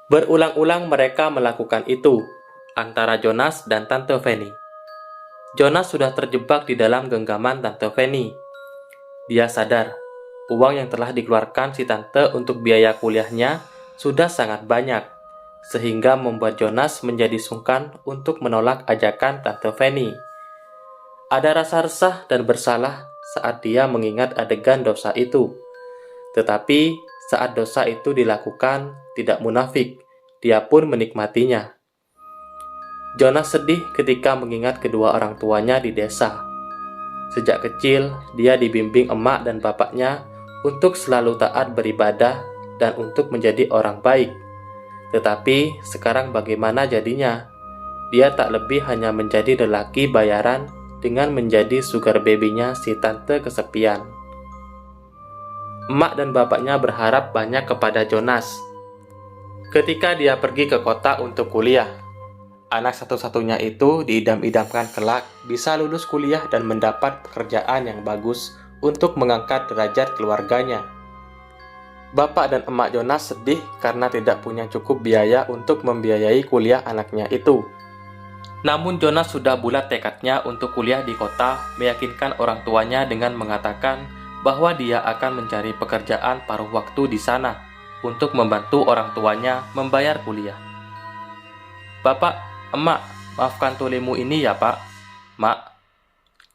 Berulang-ulang mereka melakukan itu, antara Jonas dan Tante Fanny. Jonas sudah terjebak di dalam genggaman Tante Fanny. Dia sadar, uang yang telah dikeluarkan si Tante untuk biaya kuliahnya sudah sangat banyak, sehingga membuat Jonas menjadi sungkan untuk menolak ajakan Tante Fanny. Ada rasa resah dan bersalah saat dia mengingat adegan dosa itu. Tetapi saat dosa itu dilakukan, tidak munafik, dia pun menikmatinya. Jonas sedih ketika mengingat kedua orang tuanya di desa. Sejak kecil, dia dibimbing emak dan bapaknya untuk selalu taat beribadah dan untuk menjadi orang baik. Tetapi sekarang bagaimana jadinya? Dia tak lebih hanya menjadi lelaki bayaran dengan menjadi sugar baby-nya si tante kesepian. Emak dan bapaknya berharap banyak kepada Jonas ketika dia pergi ke kota untuk kuliah. Anak satu-satunya itu diidam-idamkan kelak bisa lulus kuliah dan mendapat pekerjaan yang bagus untuk mengangkat derajat keluarganya. Bapak dan emak Jonas sedih karena tidak punya cukup biaya untuk membiayai kuliah anaknya itu. Namun Jonas sudah bulat tekadnya untuk kuliah di kota, meyakinkan orang tuanya dengan mengatakan bahwa dia akan mencari pekerjaan paruh waktu di sana untuk membantu orang tuanya membayar kuliah. "Bapak, emak, maafkan tulemu ini ya pak." "Mak,"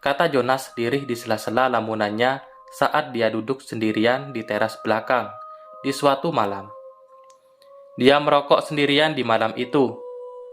kata Jonas lirih di sela-sela lamunannya saat dia duduk sendirian di teras belakang di suatu malam. Dia merokok sendirian di malam itu.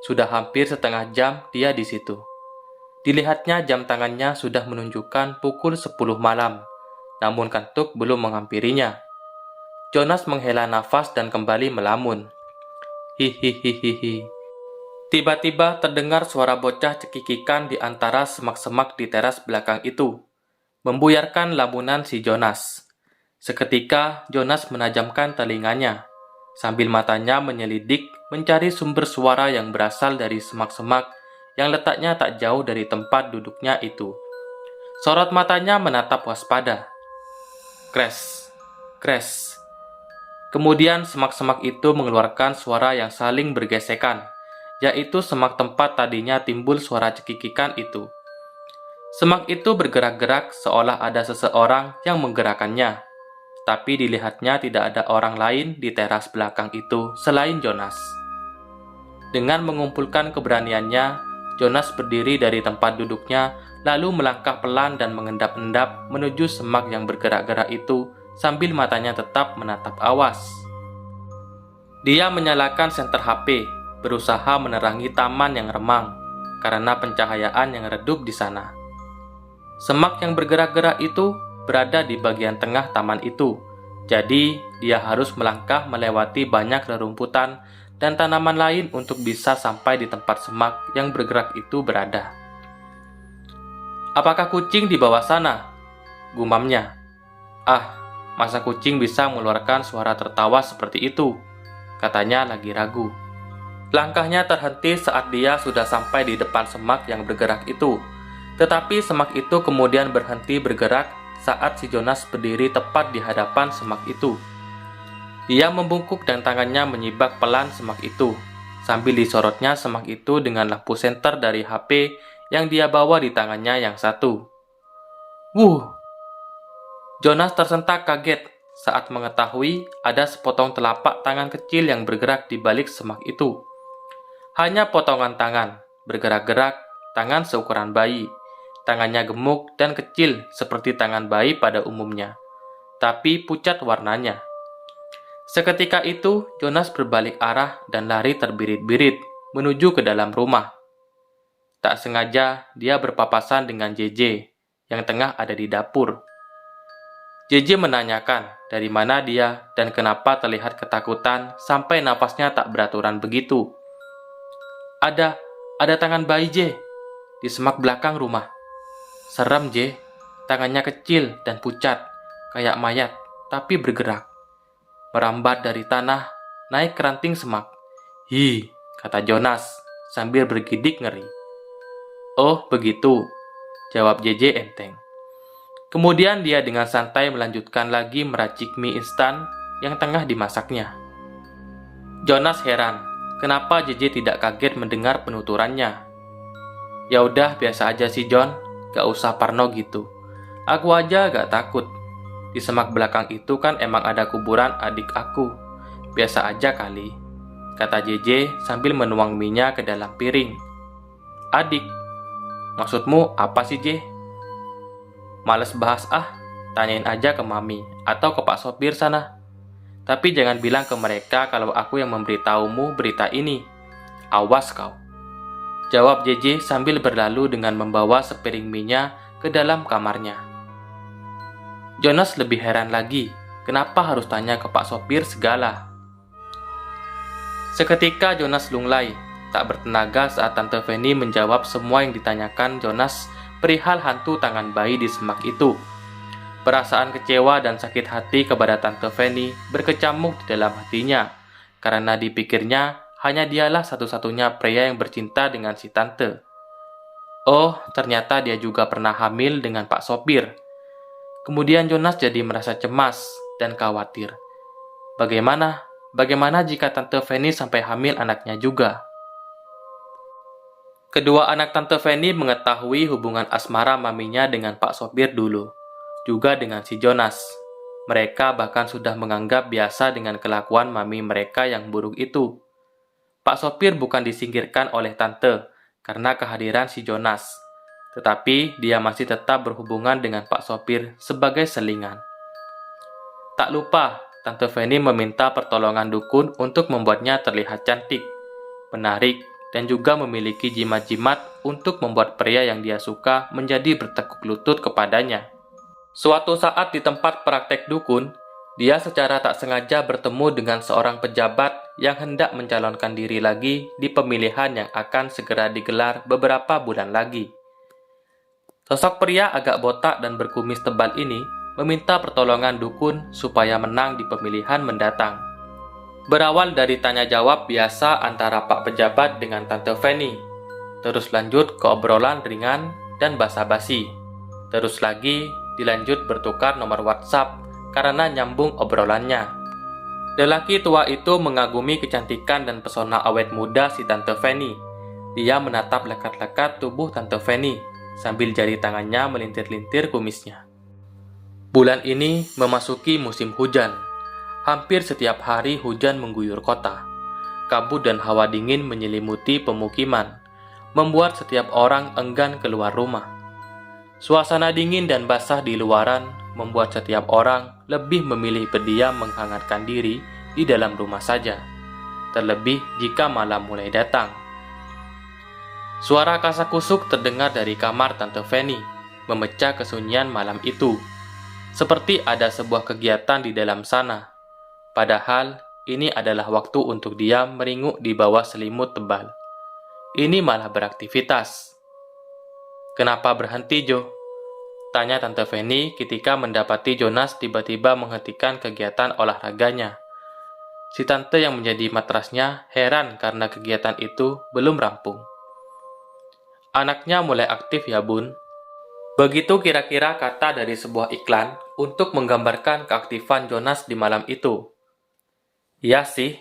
Sudah hampir setengah jam dia di situ. Dilihatnya jam tangannya sudah menunjukkan pukul 10 malam, namun kantuk belum menghampirinya. Jonas menghela nafas dan kembali melamun. Hihihihihi. Tiba-tiba terdengar suara bocah cekikikan di antara semak-semak di teras belakang itu, membuyarkan lamunan si Jonas. Seketika Jonas menajamkan telinganya, sambil matanya menyelidik mencari sumber suara yang berasal dari semak-semak yang letaknya tak jauh dari tempat duduknya itu. Sorot matanya menatap waspada. Kres, kres. Kemudian semak-semak itu mengeluarkan suara yang saling bergesekan, yaitu semak tempat tadinya timbul suara cekikikan itu. Semak itu bergerak-gerak seolah ada seseorang yang menggerakkannya, tapi dilihatnya tidak ada orang lain di teras belakang itu selain Jonas. Dengan mengumpulkan keberaniannya, Jonas berdiri dari tempat duduknya, lalu melangkah pelan dan mengendap-endap menuju semak yang bergerak-gerak itu sambil matanya tetap menatap awas. Dia menyalakan senter HP, berusaha menerangi taman yang remang karena pencahayaan yang redup di sana. Semak yang bergerak-gerak itu berada di bagian tengah taman itu, jadi dia harus melangkah melewati banyak rerumputan dan tanaman lain untuk bisa sampai di tempat semak yang bergerak itu berada. "Apakah kucing di bawah sana?" gumamnya. "Ah, masa kucing bisa mengeluarkan suara tertawa seperti itu?" katanya lagi ragu. Langkahnya terhenti saat dia sudah sampai di depan semak yang bergerak itu. Tetapi semak itu kemudian berhenti bergerak saat si Jonas berdiri tepat di hadapan semak itu. Dia membungkuk dan tangannya menyibak pelan semak itu, sambil disorotnya semak itu dengan lampu senter dari HP yang dia bawa di tangannya yang satu. Wuh! Jonas tersentak kaget saat mengetahui ada sepotong telapak tangan kecil yang bergerak di balik semak itu. Hanya potongan tangan, bergerak-gerak, tangan seukuran bayi. Tangannya gemuk dan kecil seperti tangan bayi pada umumnya, tapi pucat warnanya. Seketika itu, Jonas berbalik arah dan lari terbirit-birit menuju ke dalam rumah. Tak sengaja, dia berpapasan dengan JJ yang tengah ada di dapur. JJ menanyakan dari mana dia dan kenapa terlihat ketakutan sampai nafasnya tak beraturan begitu. Ada tangan bayi J di semak belakang rumah. Serem J, tangannya kecil dan pucat, kayak mayat, tapi bergerak. Merambat dari tanah, naik ke ranting semak. "Hi," kata Jonas sambil bergidik ngeri. "Oh, begitu," jawab JJ enteng. Kemudian dia dengan santai melanjutkan lagi meracik mie instan yang tengah dimasaknya. Jonas heran, kenapa JJ tidak kaget mendengar penuturannya. Ya udah, biasa aja sih John, gak usah parno gitu. Aku aja gak takut. Di semak belakang itu kan emang ada kuburan adik aku. Biasa aja kali, kata JJ sambil menuang minyak ke dalam piring. Adik? Maksudmu apa sih, J? Males bahas tanyain aja ke Mami atau ke Pak Sopir sana. Tapi jangan bilang ke mereka kalau aku yang memberitahumu berita ini. Awas kau, jawab JJ sambil berlalu dengan membawa sepiring minyak ke dalam kamarnya. Jonas lebih heran lagi, kenapa harus tanya ke Pak Sopir segala. Seketika Jonas lunglai, tak bertenaga saat Tante Fanny menjawab semua yang ditanyakan Jonas perihal hantu tangan bayi di semak itu. Perasaan kecewa dan sakit hati kepada Tante Fanny berkecamuk di dalam hatinya, karena dipikirnya hanya dialah satu-satunya pria yang bercinta dengan si Tante. Oh, ternyata dia juga pernah hamil dengan Pak Sopir. Kemudian Jonas jadi merasa cemas dan khawatir. Bagaimana jika Tante Fanny sampai hamil anaknya juga? Kedua anak Tante Fanny mengetahui hubungan asmara maminya dengan Pak Sopir dulu, juga dengan si Jonas. Mereka bahkan sudah menganggap biasa dengan kelakuan mami mereka yang buruk itu. Pak Sopir bukan disingkirkan oleh Tante karena kehadiran si Jonas, tetapi dia masih tetap berhubungan dengan Pak Sopir sebagai selingan. Tak lupa, Tante Fanny meminta pertolongan dukun untuk membuatnya terlihat cantik, menarik, dan juga memiliki jimat-jimat untuk membuat pria yang dia suka menjadi bertekuk lutut kepadanya. Suatu saat di tempat praktek dukun, dia secara tak sengaja bertemu dengan seorang pejabat yang hendak mencalonkan diri lagi di pemilihan yang akan segera digelar beberapa bulan lagi. Sosok pria agak botak dan berkumis tebal ini meminta pertolongan dukun supaya menang di pemilihan mendatang. Berawal dari tanya jawab biasa antara Pak Pejabat dengan Tante Fanny, terus lanjut ke obrolan ringan dan basa-basi, terus lagi dilanjut bertukar nomor WhatsApp karena nyambung obrolannya. Lelaki tua itu mengagumi kecantikan dan pesona awet muda si Tante Fanny. Dia menatap lekat-lekat tubuh Tante Fanny sambil jari tangannya melintir-lintir kumisnya. Bulan ini memasuki musim hujan. Hampir setiap hari hujan mengguyur kota. Kabut dan hawa dingin menyelimuti pemukiman, membuat setiap orang enggan keluar rumah. Suasana dingin dan basah di luaran membuat setiap orang lebih memilih berdiam menghangatkan diri di dalam rumah saja, terlebih jika malam mulai datang. Suara kasak-kusuk terdengar dari kamar Tante Fanny, memecah kesunyian malam itu. Seperti ada sebuah kegiatan di dalam sana. Padahal, ini adalah waktu untuk diam meringuk di bawah selimut tebal. Ini malah beraktivitas. Kenapa berhenti, Jo? Tanya Tante Fanny ketika mendapati Jonas tiba-tiba menghentikan kegiatan olahraganya. Si Tante yang menjadi matrasnya heran karena kegiatan itu belum rampung. Anaknya mulai aktif ya, Bun. Begitu kira-kira kata dari sebuah iklan untuk menggambarkan keaktifan Jonas di malam itu. Iya sih,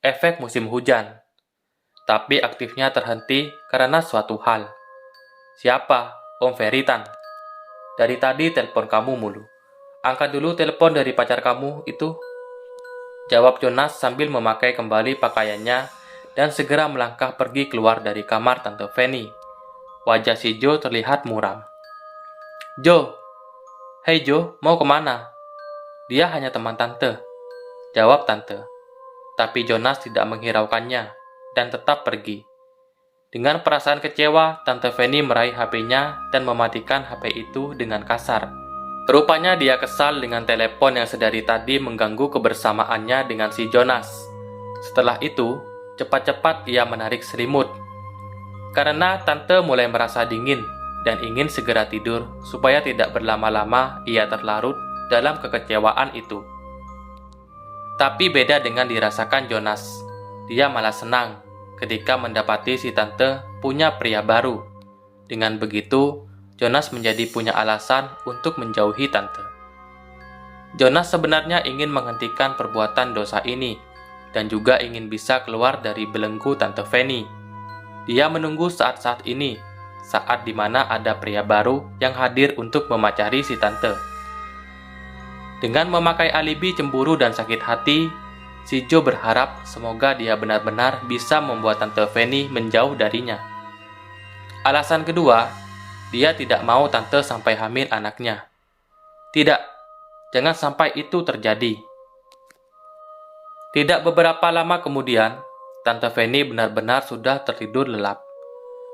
efek musim hujan. Tapi aktifnya terhenti karena suatu hal. Siapa? Om Veritan. Dari tadi telepon kamu mulu. Angkat dulu telepon dari pacar kamu itu. Jawab Jonas sambil memakai kembali pakaiannya dan segera melangkah pergi keluar dari kamar Tante Fanny. Wajah si Jo terlihat muram. Jo, hei Jo, mau kemana? Dia hanya teman Tante. Jawab Tante. Tapi Jonas tidak menghiraukannya dan tetap pergi. Dengan perasaan kecewa, Tante Fanny meraih HP-nya dan mematikan HP itu dengan kasar. Rupanya dia kesal dengan telepon yang sedari tadi mengganggu kebersamaannya dengan si Jonas. Setelah itu, cepat-cepat ia menarik selimut. Karena Tante mulai merasa dingin dan ingin segera tidur supaya tidak berlama-lama ia terlarut dalam kekecewaan itu. Tapi beda dengan dirasakan Jonas. Dia malah senang ketika mendapati si Tante punya pria baru. Dengan begitu, Jonas menjadi punya alasan untuk menjauhi Tante. Jonas sebenarnya ingin menghentikan perbuatan dosa ini, dan juga ingin bisa keluar dari belenggu Tante Fanny. Dia menunggu saat-saat ini, saat dimana ada pria baru yang hadir untuk memacari si Tante. Dengan memakai alibi cemburu dan sakit hati, si Joe berharap semoga dia benar-benar bisa membuat Tante Fanny menjauh darinya. Alasan kedua, dia tidak mau Tante sampai hamil anaknya. Tidak, jangan sampai itu terjadi. Tidak beberapa lama kemudian, Tante Fanny benar-benar sudah tertidur lelap.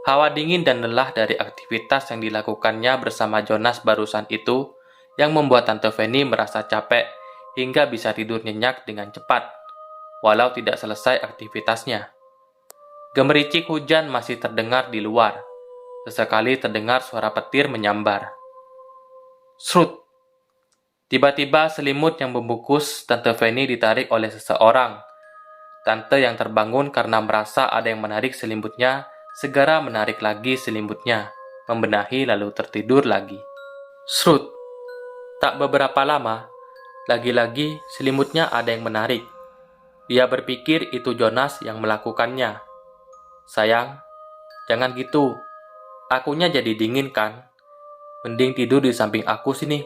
Hawa dingin dan lelah dari aktivitas yang dilakukannya bersama Jonas barusan itu yang membuat Tante Fanny merasa capek hingga bisa tidur nyenyak dengan cepat, walau tidak selesai aktivitasnya. Gemericik hujan masih terdengar di luar. Sesekali terdengar suara petir menyambar. Srut! Tiba-tiba selimut yang membungkus Tante Fanny ditarik oleh seseorang. Tante yang terbangun karena merasa ada yang menarik selimutnya, segera menarik lagi selimutnya, membenahi lalu tertidur lagi. Srut! Tak beberapa lama, lagi-lagi selimutnya ada yang menarik. Dia berpikir itu Jonas yang melakukannya. Sayang, jangan gitu. Akunya jadi dingin kan? Mending tidur di samping aku sini.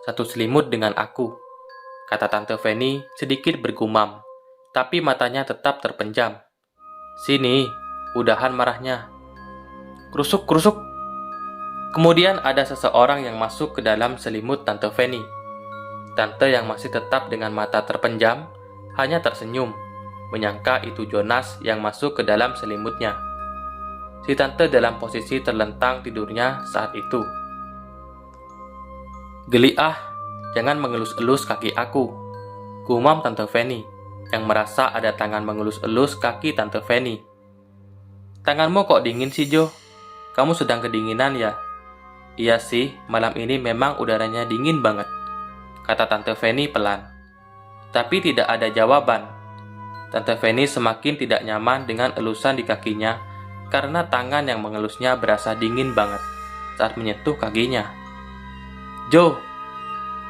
Satu selimut dengan aku, kata Tante Fanny sedikit bergumam, tapi matanya tetap terpenjam. Sini, udahan marahnya. Krusuk-krusuk. Kemudian ada seseorang yang masuk ke dalam selimut Tante Fanny. Tante yang masih tetap dengan mata terpenjam, hanya tersenyum, menyangka itu Jonas yang masuk ke dalam selimutnya. Si Tante dalam posisi terlentang tidurnya saat itu. Geli ah, jangan mengelus-elus kaki aku, gumam Tante Fanny, yang merasa ada tangan mengelus-elus kaki Tante Fanny. Tanganmu kok dingin sih, Jo? Kamu sedang kedinginan ya? Iya sih, malam ini memang udaranya dingin banget, kata Tante Fanny pelan. Tapi tidak ada jawaban. Tante Fanny semakin tidak nyaman dengan elusan di kakinya karena tangan yang mengelusnya berasa dingin banget saat menyentuh kakinya. Jo,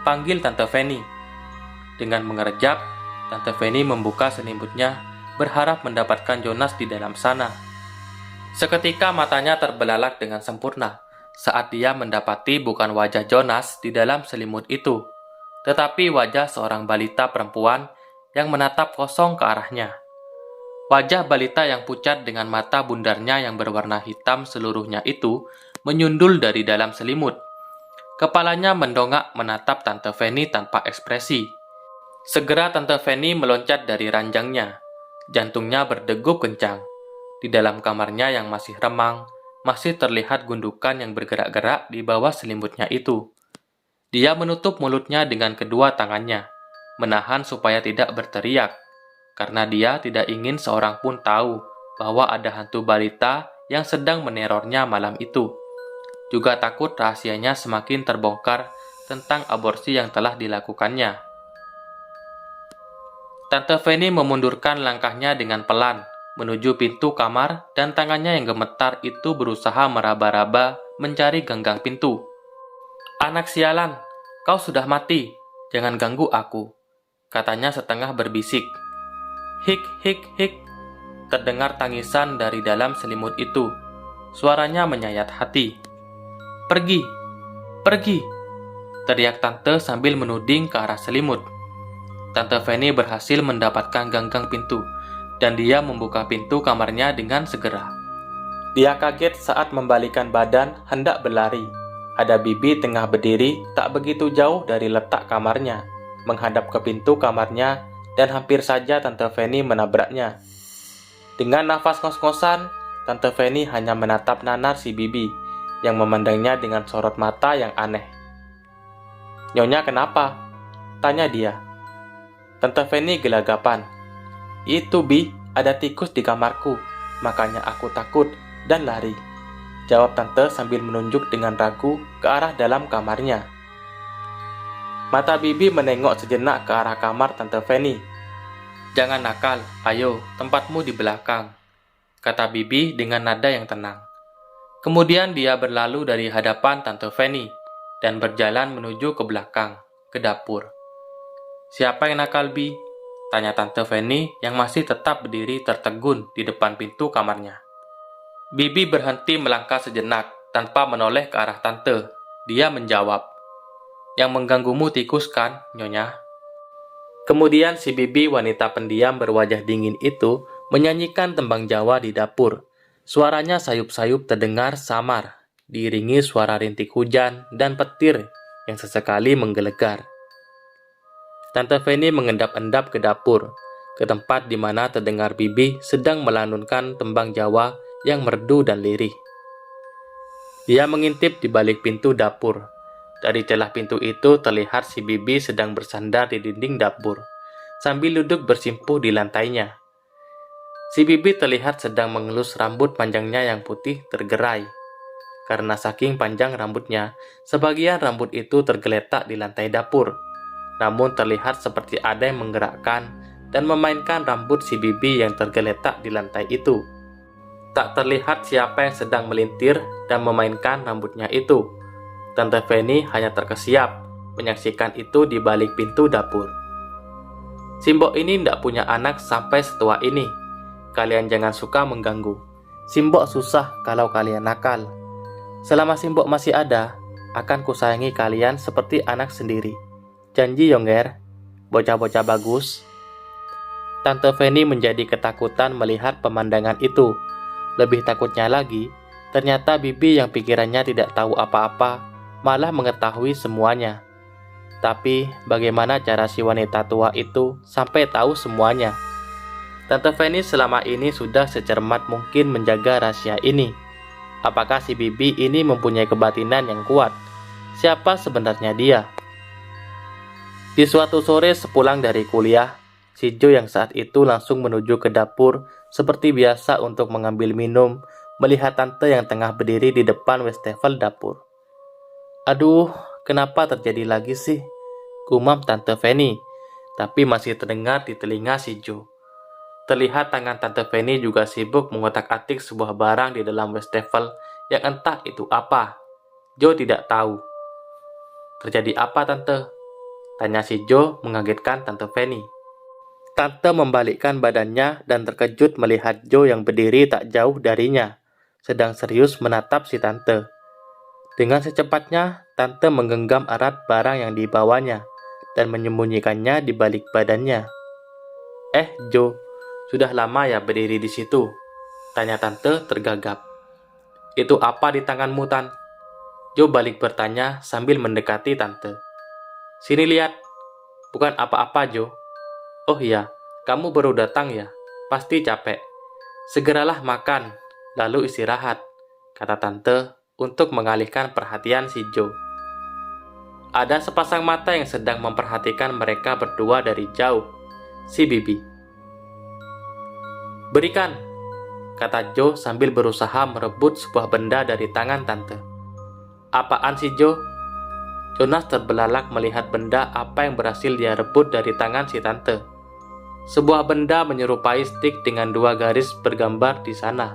panggil Tante Fanny. Dengan mengerjap, Tante Fanny membuka selimutnya, berharap mendapatkan Jonas di dalam sana. Seketika matanya terbelalak dengan sempurna saat dia mendapati bukan wajah Jonas di dalam selimut itu, tetapi wajah seorang balita perempuan yang menatap kosong ke arahnya. Wajah balita yang pucat dengan mata bundarnya yang berwarna hitam seluruhnya itu menyundul dari dalam selimut. Kepalanya mendongak menatap Tante Fanny tanpa ekspresi. Segera Tante Fanny meloncat dari ranjangnya. Jantungnya berdegup kencang. Di dalam kamarnya yang masih remang, masih terlihat gundukan yang bergerak-gerak di bawah selimutnya itu. Dia menutup mulutnya dengan kedua tangannya, menahan supaya tidak berteriak, karena dia tidak ingin seorang pun tahu bahwa ada hantu balita yang sedang menerornya malam itu. Juga takut rahasianya semakin terbongkar tentang aborsi yang telah dilakukannya. Tante Fanny memundurkan langkahnya dengan pelan menuju pintu kamar dan tangannya yang gemetar itu berusaha meraba-raba mencari ganggang pintu. Anak sialan, kau sudah mati, jangan ganggu aku, katanya setengah berbisik. Hik, hik, hik, terdengar tangisan dari dalam selimut itu. Suaranya menyayat hati. Pergi, pergi, teriak Tante sambil menuding ke arah selimut. Tante Fanny berhasil mendapatkan ganggang pintu, dan dia membuka pintu kamarnya dengan segera. Dia kaget saat membalikan badan hendak berlari. Ada Bibi tengah berdiri tak begitu jauh dari letak kamarnya, menghadap ke pintu kamarnya, dan hampir saja Tante Fanny menabraknya. Dengan nafas ngos-ngosan, Tante Fanny hanya menatap nanar si Bibi, yang memandangnya dengan sorot mata yang aneh. Nyonya kenapa? Tanya dia. Tante Fanny gelagapan. Itu Bi, ada tikus di kamarku, makanya aku takut dan lari, jawab Tante sambil menunjuk dengan ragu ke arah dalam kamarnya. Mata Bibi menengok sejenak ke arah kamar Tante Fanny. Jangan nakal, ayo, tempatmu di belakang, kata Bibi dengan nada yang tenang. Kemudian dia berlalu dari hadapan Tante Fanny dan berjalan menuju ke belakang, ke dapur. Siapa yang nakal, Bi? Tanya Tante Fanny yang masih tetap berdiri tertegun di depan pintu kamarnya. Bibi berhenti melangkah sejenak tanpa menoleh ke arah Tante. Dia menjawab, "Yang mengganggumu tikus kan, Nyonya?" Kemudian si Bibi wanita pendiam berwajah dingin itu menyanyikan tembang Jawa di dapur. Suaranya sayup-sayup terdengar samar, diiringi suara rintik hujan dan petir yang sesekali menggelegar. Tante Fanny mengendap-endap ke dapur, ke tempat di mana terdengar Bibi sedang melantunkan tembang Jawa yang merdu dan lirih. Dia mengintip di balik pintu dapur. Dari celah pintu itu terlihat si Bibi sedang bersandar di dinding dapur, sambil duduk bersimpuh di lantainya. Si Bibi terlihat sedang mengelus rambut panjangnya yang putih tergerai. Karena saking panjang rambutnya, sebagian rambut itu tergeletak di lantai dapur. Namun terlihat seperti ada yang menggerakkan dan memainkan rambut si Bibi yang tergeletak di lantai itu. Tak terlihat siapa yang sedang melintir dan memainkan rambutnya itu. Tante Fanny hanya terkesiap menyaksikan itu di balik pintu dapur. Simbok ini tidak punya anak sampai setua ini. Kalian jangan suka mengganggu. Simbok susah kalau kalian nakal. Selama Simbok masih ada, akan kusayangi kalian seperti anak sendiri. Janji Yongger, bocah-bocah bagus. Tante Fanny menjadi ketakutan melihat pemandangan itu. Lebih takutnya lagi, ternyata Bibi yang pikirannya tidak tahu apa-apa, malah mengetahui semuanya. Tapi bagaimana cara si wanita tua itu sampai tahu semuanya? Tante Fanny selama ini sudah secermat mungkin menjaga rahasia ini. Apakah si Bibi ini mempunyai kebatinan yang kuat? Siapa sebenarnya dia? Di suatu sore sepulang dari kuliah, si Jo yang saat itu langsung menuju ke dapur seperti biasa untuk mengambil minum, melihat tante yang tengah berdiri di depan wastafel dapur. "Aduh, kenapa terjadi lagi sih?" gumam Tante Fanny, tapi masih terdengar di telinga si Jo. Terlihat tangan Tante Fanny juga sibuk mengotak-atik sebuah barang di dalam wastafel yang entah itu apa. Jo tidak tahu. "Terjadi apa, Tante?" tanya si Jo mengagetkan Tante Fanny. Tante membalikkan badannya dan terkejut melihat Jo yang berdiri tak jauh darinya, sedang serius menatap si Tante. Dengan secepatnya, Tante menggenggam erat barang yang dibawanya dan menyembunyikannya di balik badannya. Jo, sudah lama ya berdiri di situ?" tanya Tante tergagap. "Itu apa di tanganmu, Tan?" Jo balik bertanya sambil mendekati Tante. "Sini lihat." "Bukan apa-apa, Jo." "Oh iya, kamu baru datang ya? Pasti capek. Segeralah makan, lalu istirahat," kata Tante untuk mengalihkan perhatian si Jo. Ada sepasang mata yang sedang memperhatikan mereka berdua dari jauh. Si Bibi. "Berikan," kata Jo sambil berusaha merebut sebuah benda dari tangan Tante. "Apaan sih, Jo?" Jonas terbelalak melihat benda apa yang berhasil dia rebut dari tangan si Tante. Sebuah benda menyerupai stik dengan 2 garis bergambar di sana.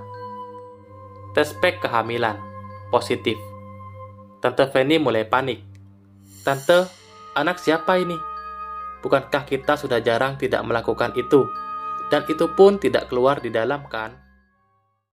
"Tes pack kehamilan. Positif." Tante Fanny mulai panik. "Tante, anak siapa ini? Bukankah kita sudah jarang tidak melakukan itu? Dan itu pun tidak keluar di dalam kan?"